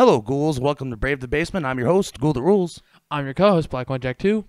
Hello, ghouls. Welcome to Brave the Basement. I'm your host, Ghoul That Rules. I'm your co-host, Blackjack 2.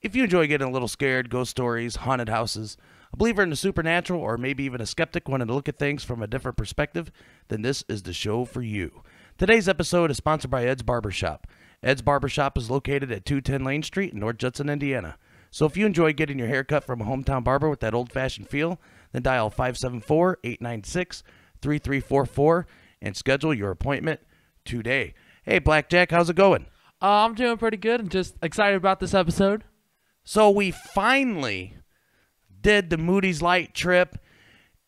If you enjoy getting a little scared, ghost stories, haunted houses, a believer in the supernatural, or maybe even a skeptic wanting to look at things from a different perspective, then this is the show for you. Today's episode is sponsored by Ed's Barbershop. Ed's Barbershop is located at 210 Lane Street in North Judson, Indiana. So if you enjoy getting your hair cut from a hometown barber with that old-fashioned feel, then dial 574-896-3344 and schedule your appointment today. Hey, Blackjack, how's it going? I'm doing pretty good and just excited about this episode. So we finally did the Moody's Light trip,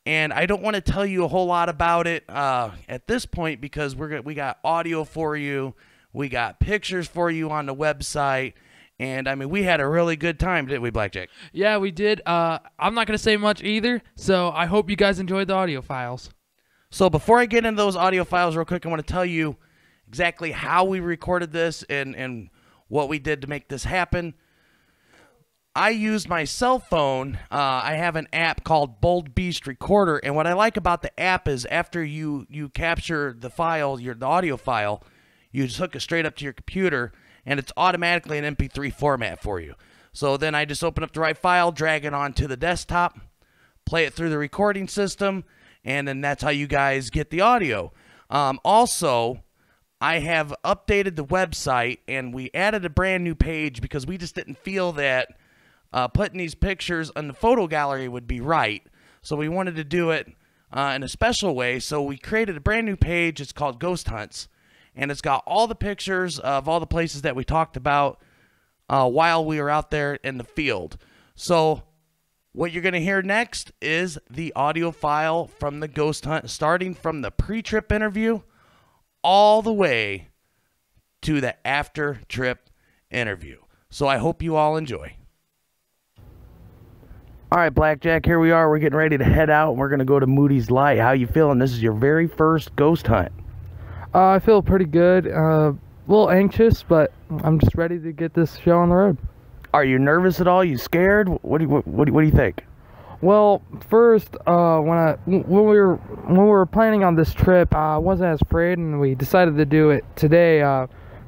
and I don't want to tell you a whole lot about it at this point because we got audio for you, we got pictures for you on the website, and I mean we had a really good time, didn't we, Blackjack? Yeah, we did. I'm not going to say much either, so I hope you guys enjoyed the audio files. So before I get into those audio files real quick, I want to tell you exactly how we recorded this and what we did to make this happen. I used my cell phone. I have an app called Bold Beast Recorder, and what I like about the app is after you capture the file, the audio file, you just hook it straight up to your computer, and it's automatically an MP3 format for you. So then I just open up the right file, drag it onto the desktop, play it through the recording system, and then that's how you guys get the audio. Also, I have updated the website, and we added a brand new page because we just didn't feel that putting these pictures in the photo gallery would be right. So we wanted to do it in a special way. So we created a brand new page. It's called Ghost Hunts, and it's got all the pictures of all the places that we talked about while we were out there in the field. So what you're going to hear next is the audio file from the ghost hunt, starting from the pre-trip interview all the way to the after-trip interview. So I hope you all enjoy. All right, Blackjack, here we are. We're getting ready to head out, and we're going to go to Moody's Light. How you feeling? This is your very first ghost hunt. I feel pretty good. A little anxious, but I'm just ready to get this show on the road. Are you nervous at all? You scared? What do you think? Well, first, when we were planning on this trip, I wasn't as afraid, and we decided to do it today,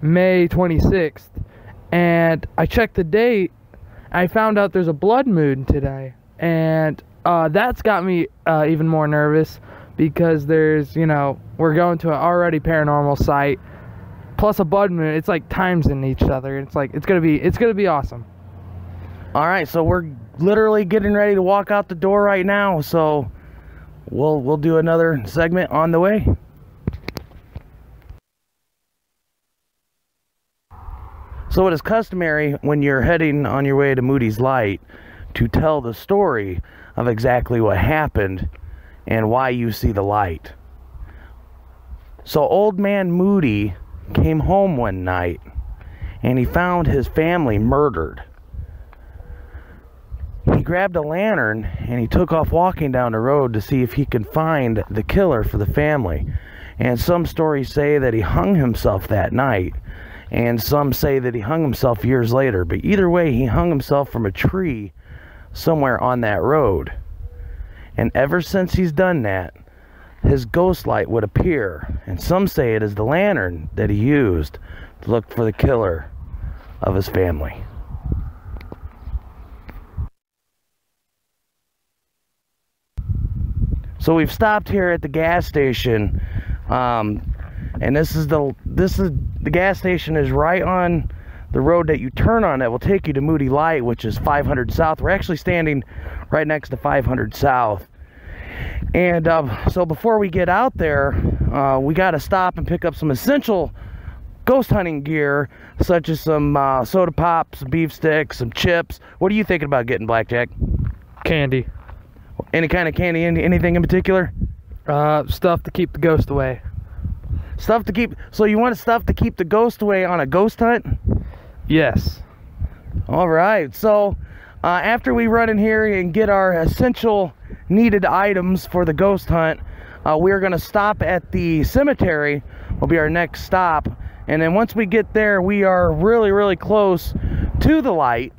May 26th. And I checked the date. I found out there's a blood moon today, and that's got me even more nervous because there's, we're going to an already paranormal site plus a blood moon. It's like times in each other. It's like it's gonna be awesome. All right, so we're literally getting ready to walk out the door right now, so we'll do another segment on the way. So it is customary when you're heading on your way to Moody's Light to tell the story of exactly what happened and why you see the light. So old man Moody came home one night and he found his family murdered. He grabbed a lantern and he took off walking down the road to see if he could find the killer for the family. And some stories say that he hung himself that night, and some say that he hung himself years later. But either way, he hung himself from a tree somewhere on that road. And ever since he's done that, his ghost light would appear. And some say it is the lantern that he used to look for the killer of his family. So we've stopped here at the gas station, and this is the gas station is right on the road that you turn on that will take you to Moody Light, which is 500 South. We're actually standing right next to 500 South. And so before we get out there, we got to stop and pick up some essential ghost hunting gear, such as some soda pops, some beef sticks, some chips. What are you thinking about getting, Blackjack? Candy. Any kind of candy? Anything in particular? Stuff to keep the ghost away. Stuff to keep... So you want stuff to keep the ghost away on a ghost hunt? Yes. All right. So after we run in here and get our essential needed items for the ghost hunt, we're going to stop at the cemetery. Will be our next stop. And then once we get there, we are really, really close to the light.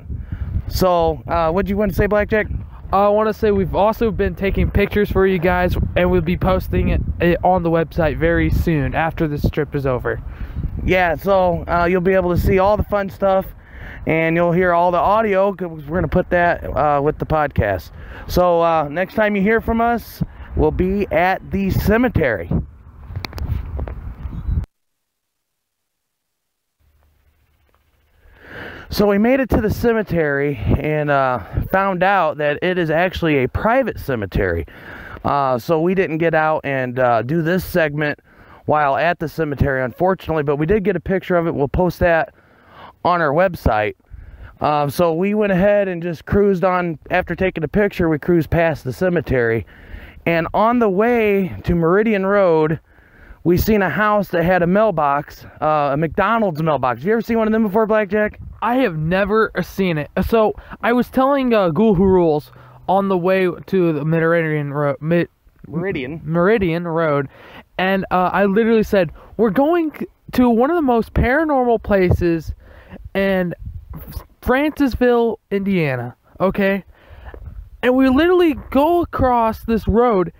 So what do you want to say, Blackjack? I want to say we've also been taking pictures for you guys, and we'll be posting it on the website very soon after this trip is over. Yeah, so you'll be able to see all the fun stuff, and you'll hear all the audio, because we're going to put that with the podcast. So next time you hear from us, we'll be at the cemetery. So we made it to the cemetery and found out that it is actually a private cemetery. So we didn't get out and do this segment while at the cemetery, unfortunately, but we did get a picture of it. We'll post that on our website. So we went ahead and just cruised on. After taking a picture, we cruised past the cemetery, and on the way to Meridian Road, we seen a house that had a mailbox, a McDonald's mailbox. Have you ever seen one of them before, Blackjack? I have never seen it. So I was telling Ghoul Who Rules on the way to the Meridian Road, and I literally said, we're going to one of the most paranormal places in Francisville, Indiana, okay? And we literally go across this road,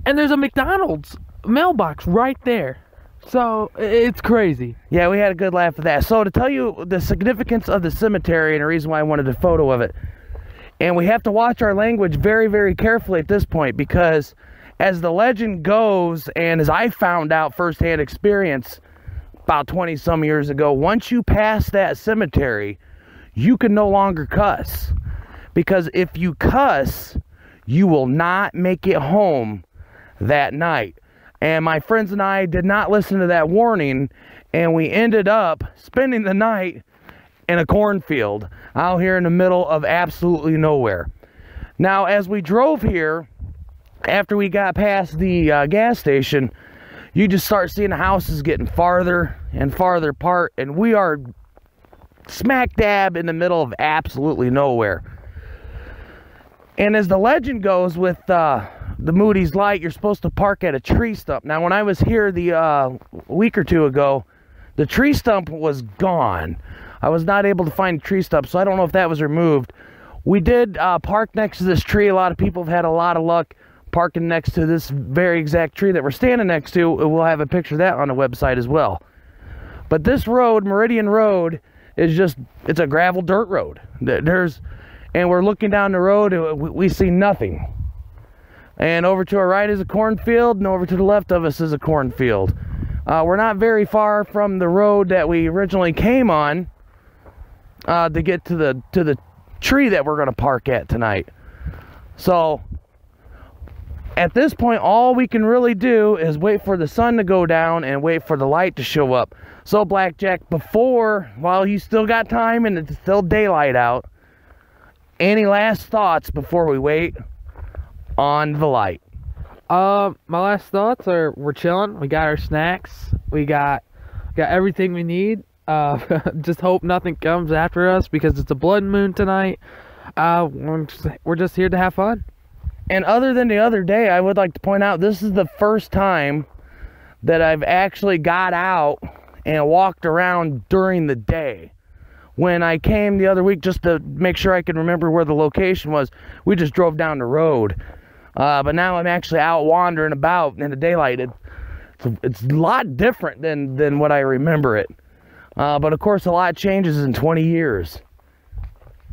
and there's a McDonald's mailbox right there. So it's crazy. Yeah, we had a good laugh at that. So to tell you the significance of the cemetery and the reason why I wanted a photo of it, and we have to watch our language very, very carefully at this point, because as the legend goes, and as I found out firsthand experience about 20 some years ago, once you pass that cemetery, you can no longer cuss, because if you cuss, you will not make it home that night. And my friends and I did not listen to that warning, and we ended up spending the night in a cornfield out here in the middle of absolutely nowhere. Now, as we drove here, after we got past the gas station, you just start seeing the houses getting farther and farther apart, and we are smack dab in the middle of absolutely nowhere. And as the legend goes with the Moody's light, you're supposed to park at a tree stump. Now, when I was here the week or two ago, the tree stump was gone. I was not able to find a tree stump, so I don't know if that was removed. We did park next to this tree. A lot of people have had a lot of luck parking next to this very exact tree that we're standing next to. We'll have a picture of that on the website as well. But this road, Meridian Road, is just, it's a gravel dirt road. And we're looking down the road, and we see nothing. And over to our right is a cornfield, and over to the left of us is a cornfield. We're not very far from the road that we originally came on to get to the tree that we're going to park at tonight. So at this point, all we can really do is wait for the sun to go down and wait for the light to show up. So Blackjack, while you still got time and it's still daylight out, any last thoughts before we wait on the light? My last thoughts are, we're chilling. We got our snacks. We got everything we need. Just hope nothing comes after us, because it's a blood moon tonight. We're just here to have fun. And other than the other day, I would like to point out, this is the first time that I've actually got out and walked around during the day. When I came the other week, just to make sure I could remember where the location was, we just drove down the road. But now I'm actually out wandering about in the daylight. It's a lot different than what I remember it. But of course, a lot changes in 20 years.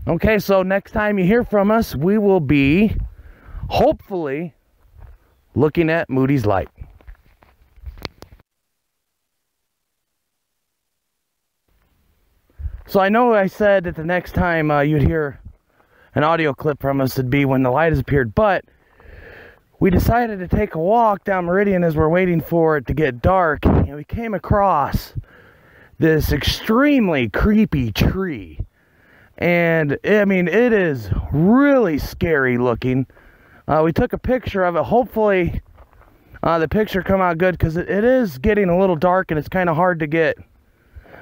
Okay, so next time you hear from us, we will be, hopefully, looking at Moody's light. So I know I said that the next time you'd hear an audio clip from us would be when the light has appeared, but we decided to take a walk down Meridian as we're waiting for it to get dark, and we came across this extremely creepy tree. And I mean, it is really scary looking. We took a picture of it. Hopefully the picture come out good, because it is getting a little dark and it's kind of hard to get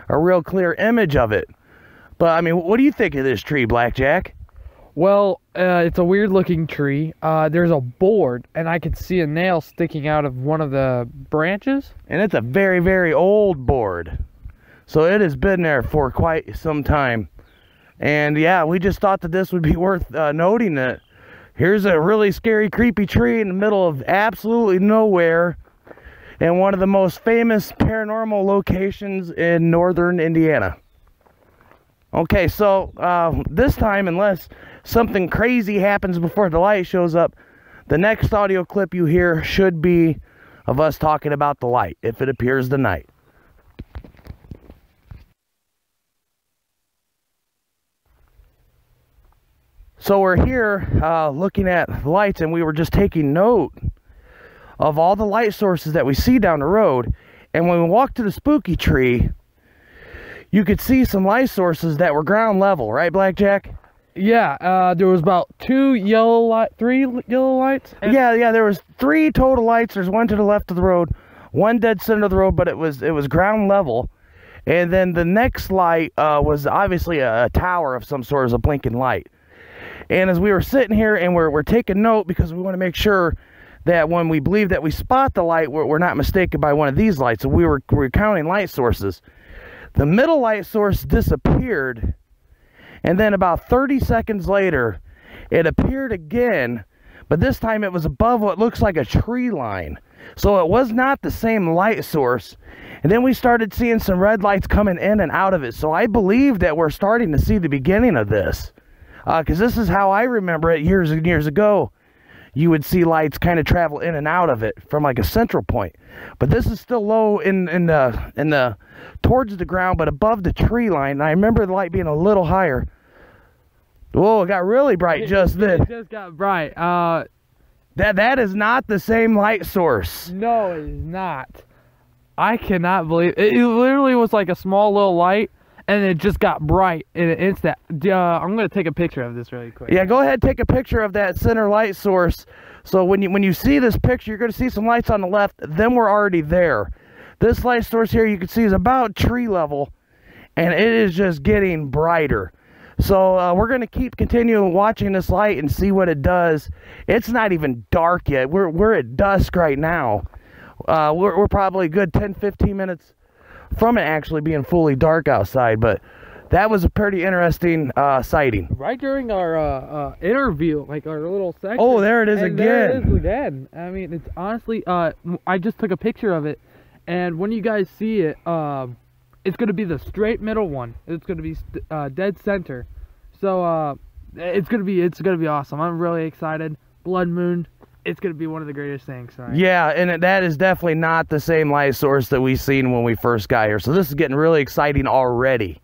a real clear image of it. But I mean, what do you think of this tree, Blackjack? Well, it's a weird looking tree. There's a board, and I could see a nail sticking out of one of the branches. And it's a very, very old board. So it has been there for quite some time. And yeah, we just thought that this would be worth noting, that here's a really scary, creepy tree in the middle of absolutely nowhere in one of the most famous paranormal locations in northern Indiana. Okay, so this time, unless something crazy happens before the light shows up, the next audio clip you hear should be of us talking about the light, if it appears tonight. So we're here looking at lights, and we were just taking note of all the light sources that we see down the road. And when we walked to the spooky tree, you could see some light sources that were ground level, right, Blackjack? Yeah, there was about three yellow lights. Yeah, there was 3 total lights. There's one to the left of the road, one dead center of the road, but it was ground level. And then the next light was obviously a tower of some sort, as a blinking light. And as we were sitting here and we're taking note, because we want to make sure that when we believe that we spot the light, we're not mistaken by one of these lights. So we're counting light sources. The middle light source disappeared, and then about 30 seconds later, it appeared again, but this time it was above what looks like a tree line. So it was not the same light source. And then we started seeing some red lights coming in and out of it. So I believe that we're starting to see the beginning of this. Because this is how I remember it years and years ago. You would see lights kind of travel in and out of it from like a central point. But this is still low in the towards the ground, but above the tree line. And I remember the light being a little higher. Whoa, it got really bright just then. It just got bright. That is not the same light source. No, it is not. I cannot believe it. It literally was like a small little light, and it just got bright in an instant. I'm gonna take a picture of this really quick. Yeah, go ahead, take a picture of that center light source. So when you see this picture, you're gonna see some lights on the left. Then we're already there. This light source here, you can see, is about tree level, and it is just getting brighter. So we're gonna continue watching this light and see what it does. It's not even dark yet. We're at dusk right now. We're probably a good 10-15 minutes from it actually being fully dark outside, but that was a pretty interesting sighting. Right during our interview, like our little section. Oh, there it is again. There it is again. I mean, it's honestly, I just took a picture of it, and when you guys see it, it's gonna be the straight middle one. It's gonna be dead center. So it's gonna be awesome. I'm really excited. Blood moon. It's going to be one of the greatest things. Right? Yeah, and that is definitely not the same light source that we seen when we first got here. So this is getting really exciting already.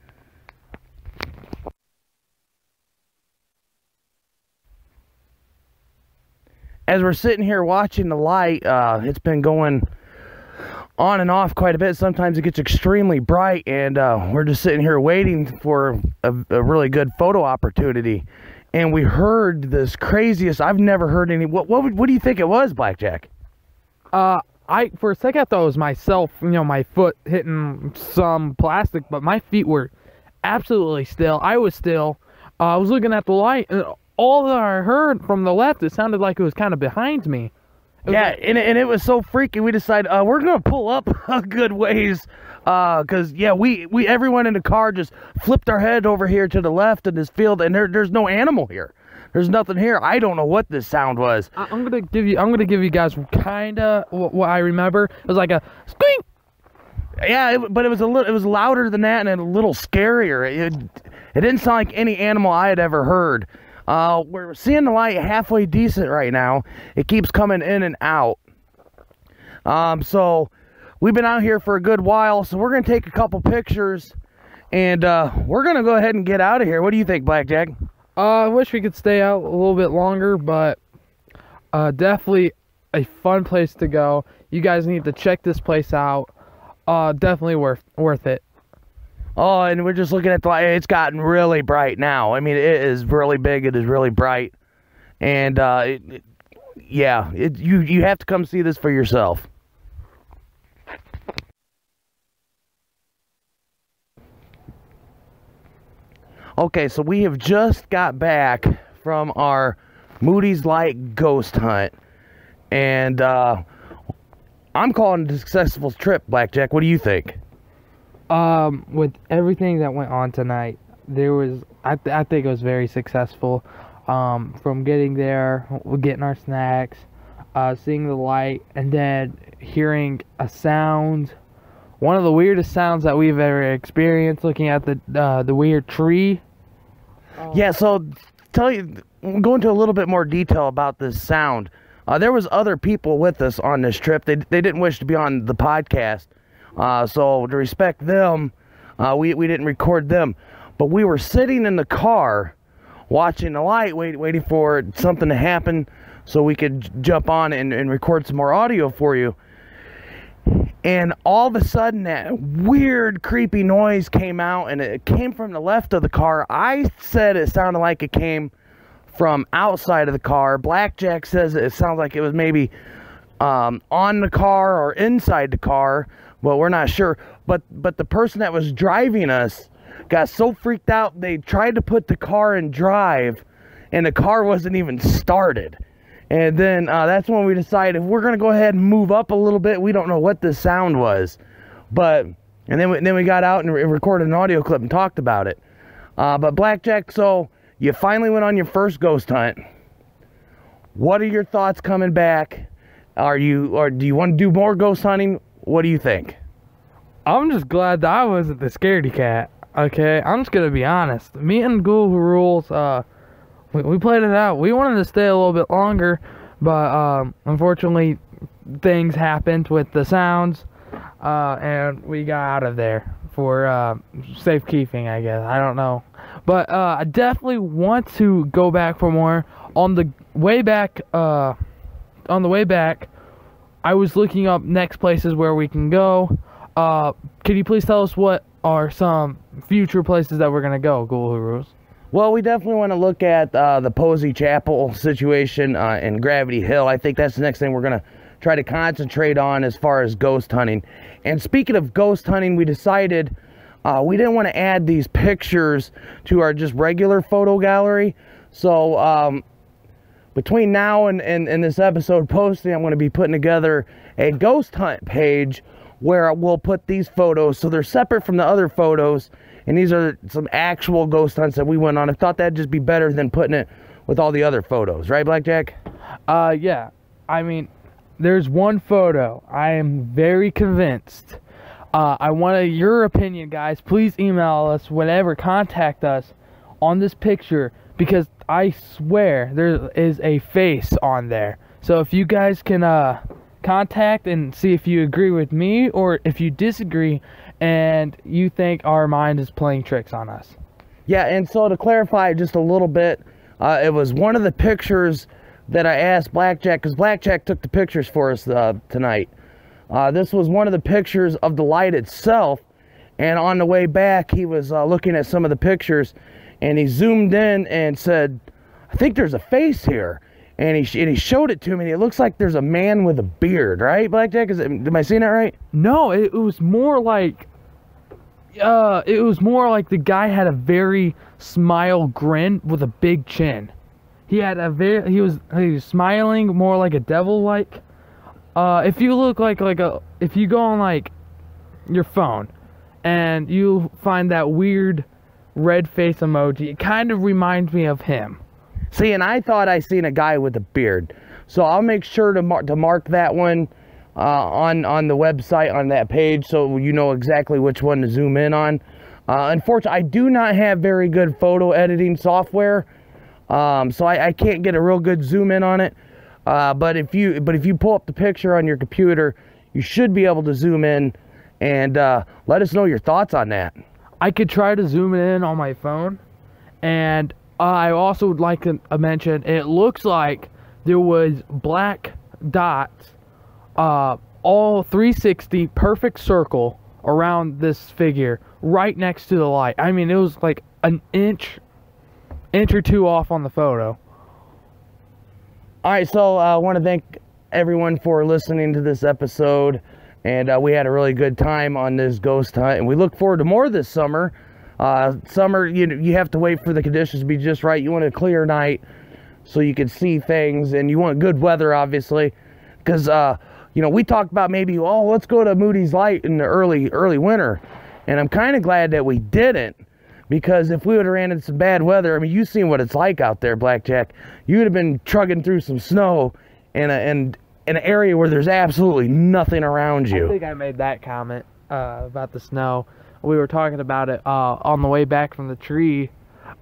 As we're sitting here watching the light, it's been going on and off quite a bit. Sometimes it gets extremely bright, and we're just sitting here waiting for a really good photo opportunity. And we heard this craziest, I've never heard any, what do you think it was, Blackjack? For a second I thought it was myself, my foot hitting some plastic, but my feet were absolutely still. I was still. I was looking at the light, and all that I heard from the left, it sounded like it was kind of behind me. Yeah, and it was so freaky, we decided we're going to pull up a good ways. Because, yeah, everyone in the car just flipped our head over here to the left in this field, and there's no animal here. There's nothing here. I don't know what this sound was. I'm gonna give you guys kind of what I remember. It was like a squeak. Yeah, but it was louder than that, and a little scarier. It didn't sound like any animal I had ever heard. We're seeing the light halfway decent right now. It keeps coming in and out. So we've been out here for a good while, so we're going to take a couple pictures, and we're going to go ahead and get out of here. What do you think, Blackjack? I wish we could stay out a little bit longer, but definitely a fun place to go. You guys need to check this place out. Definitely worth it. Oh, and we're just looking at the light. It's gotten really bright now. I mean, it is really big. It is really bright. And, you have to come see this for yourself. Okay, so we have just got back from our Moody's Light ghost hunt. And, I'm calling it a successful trip, Blackjack. What do you think? With everything that went on tonight, I think it was very successful. from getting there, getting our snacks, seeing the light, and then hearing a sound. One of the weirdest sounds that we've ever experienced, looking at the weird tree. Yeah, so go into a little bit more detail about this sound. There was other people with us on this trip. They didn't wish to be on the podcast, so to respect them, we didn't record them. But we were sitting in the car, watching the light, waiting for something to happen, so we could jump on and record some more audio for you. And all of a sudden, that weird, creepy noise came out, and it came from the left of the car. I said it sounded like it came from outside of the car. Blackjack says it sounds like it was maybe on the car or inside the car, but we're not sure. But the person that was driving us got so freaked out, they tried to put the car in drive, and the car wasn't even started. And then that's when we decided we're going to go ahead and move up a little bit. We don't know what the sound was. And then we got out and recorded an audio clip and talked about it. But Blackjack, so you finally went on your first ghost hunt. What are your thoughts coming back? Do you want to do more ghost hunting? What do you think? I'm just glad that I wasn't the scaredy cat. Okay, I'm just going to be honest. Me and Ghoul Who Rules, we played it out. We wanted to stay a little bit longer, but unfortunately things happened with the sounds, and we got out of there for safekeeping, I guess. I don't know. But I definitely want to go back for more. On the way back, I was looking up next places where we can go. Could you please tell us what are some future places that we're going to go, Ghoul Who Rules? Well, we definitely want to look at the Posey Chapel situation in Gravity Hill. I think that's the next thing we're going to try to concentrate on as far as ghost hunting. And speaking of ghost hunting, we decided we didn't want to add these pictures to our just regular photo gallery. So between now and this episode posting, I'm going to be putting together a ghost hunt page where we'll put these photos so they're separate from the other photos. And these are some actual ghost hunts that we went on. I thought that'd just be better than putting it with all the other photos. Right, Blackjack? Yeah. I mean, there's one photo. I am very convinced. I want your opinion, guys. Please email us, whatever. Contact us on this picture, because I swear there is a face on there. So if you guys can contact and see if you agree with me or if you disagree and you think our mind is playing tricks on us. Yeah, and so to clarify just a little bit, it was one of the pictures that I asked Blackjack, because Blackjack took the pictures for us tonight. This was one of the pictures of the light itself, and on the way back he was looking at some of the pictures, and he zoomed in and said, I think there's a face here. And he showed it to me, and it looks like there's a man with a beard, right, Blackjack? Am I seeing that right? No, it was more like the guy had a very smile grin with a big chin. He had he was smiling more like a devil like. If you look if you go on like your phone and you find that weird red face emoji, it kind of reminds me of him. See, and I thought I seen a guy with a beard, so I'll make sure to mark that one on the website, on that page, so you know exactly which one to zoom in on. Unfortunately, I do not have very good photo editing software, so I can't get a real good zoom in on it. But if you pull up the picture on your computer, you should be able to zoom in and let us know your thoughts on that. I could try to zoom it in on my phone, and I also would like to mention, it looks like there was black dots, all 360, perfect circle around this figure, right next to the light. I mean, it was like an inch or two off on the photo. Alright, so I want to thank everyone for listening to this episode, and we had a really good time on this ghost hunt, and we look forward to more this summer. Summer, you have to wait for the conditions to be just right. You want a clear night so you can see things, and you want good weather, obviously, because we talked about maybe, let's go to Moody's Light in the early winter, and I'm kind of glad that we didn't, because if we would have ran into some bad weather, I mean, you've seen what it's like out there, Blackjack. You would have been trugging through some snow in an area where there's absolutely nothing around you. I think I made that comment about the snow. We were talking about it on the way back from the tree.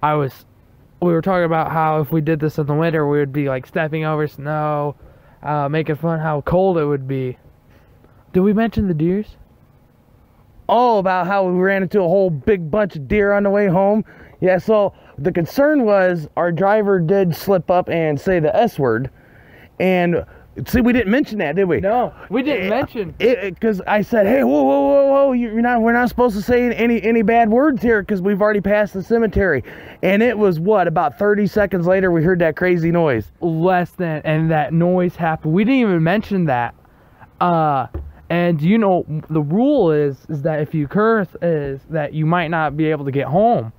We were talking about how if we did this in the winter, we would be like stepping over snow, making fun how cold it would be. Did we mention the deers? Oh, about how we ran into a whole big bunch of deer on the way home. Yeah, so the concern was our driver did slip up and say the S word. And see, we didn't mention that, did we? No, we didn't mention it because I said, "Hey, whoa! We're not supposed to say any bad words here because we've already passed the cemetery." And it was what, about 30 seconds later, we heard that crazy noise. Less than, and that noise happened. We didn't even mention that. And you know, the rule is that if you curse, is that you might not be able to get home.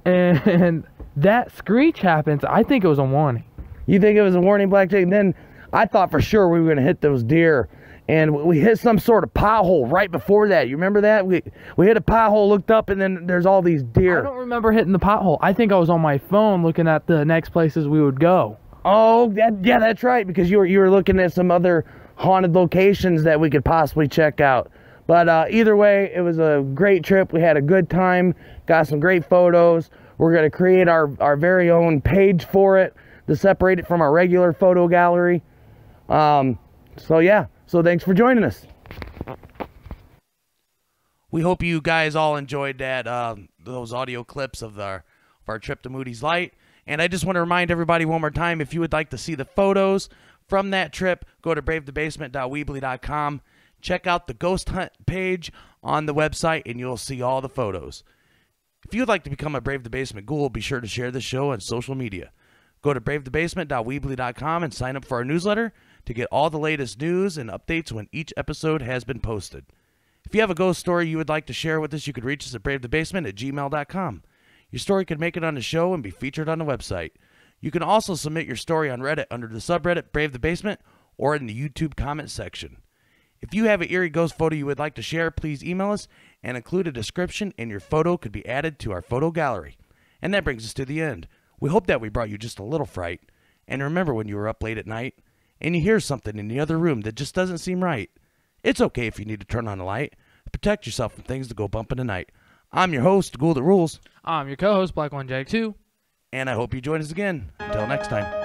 And that screech happens. I think it was a warning. You think it was a warning, Blackjack? And then I thought for sure we were going to hit those deer. And we hit some sort of pothole right before that. You remember that? We hit a pothole, looked up, and then there's all these deer. I don't remember hitting the pothole. I think I was on my phone looking at the next places we would go. Oh, yeah, that's right, because you were looking at some other haunted locations that we could possibly check out. But either way, it was a great trip. We had a good time, got some great photos. We're going to create our very own page for it to separate it from our regular photo gallery. So yeah, so thanks for joining us. We hope you guys all enjoyed that those audio clips of our trip to Moody's Light. And I just want to remind everybody one more time, if you would like to see the photos from that trip, go to bravethebasement.weebly.com. Check out the ghost hunt page on the website, and you'll see all the photos. If you'd like to become a Brave the Basement ghoul, be sure to share this show on social media. Go to bravethebasement.weebly.com and sign up for our newsletter to get all the latest news and updates when each episode has been posted. If you have a ghost story you would like to share with us, you could reach us at bravethebasement@gmail.com. Your story could make it on the show and be featured on the website. You can also submit your story on Reddit under the subreddit Brave the Basement or in the YouTube comment section. If you have an eerie ghost photo you would like to share, please email us and include a description, and your photo could be added to our photo gallery. And that brings us to the end. We hope that we brought you just a little fright. And remember, when you were up late at night and you hear something in the other room that just doesn't seem right, it's okay if you need to turn on the light. Protect yourself from things that go bump in the night. I'm your host, Ghoul That Rules. I'm your co-host, Black One Jack 2. And I hope you join us again. Until next time.